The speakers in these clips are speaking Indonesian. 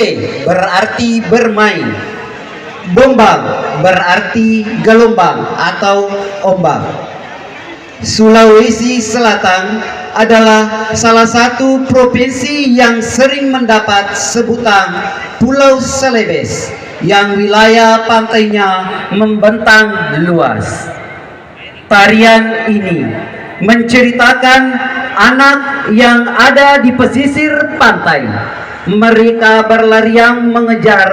Chule berarti bermain. Bombang berarti gelombang atau ombak. Sulawesi Selatan adalah salah satu provinsi yang sering mendapat sebutan Pulau Celebes yang wilayah pantainya membentang luas. Tarian ini menceritakan anak yang ada di pesisir pantai. Mereka berlarian mengejar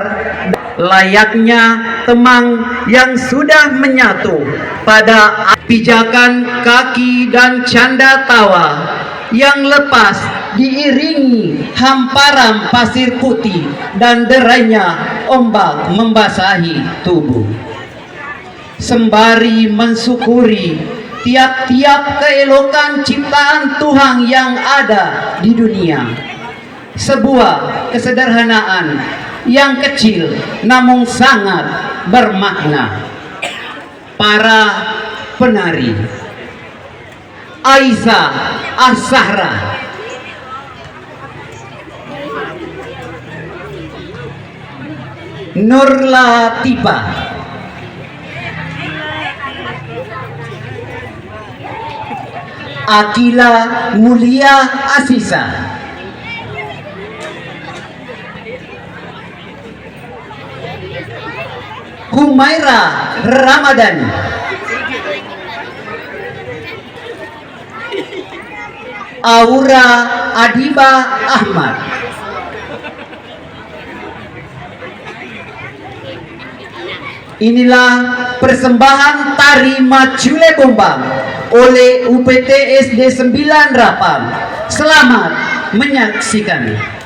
layaknya temang yang sudah menyatu pada pijakan kaki dan canda tawa yang lepas diiringi hamparan pasir putih dan derainya ombak membasahi tubuh. Sembari mensyukuri tiap-tiap keelokan ciptaan Tuhan yang ada di dunia. Sebuah kesederhanaan yang kecil namun sangat bermakna. Para penari Aisyah As-Sahra, Nur Latifah, Akila Mulia Asisa, Humaira Ramadhani, Aura Adiba Ahmad. Inilah persembahan tari Macule Bombang oleh UPT SD 9 Rapam. Selamat menyaksikan.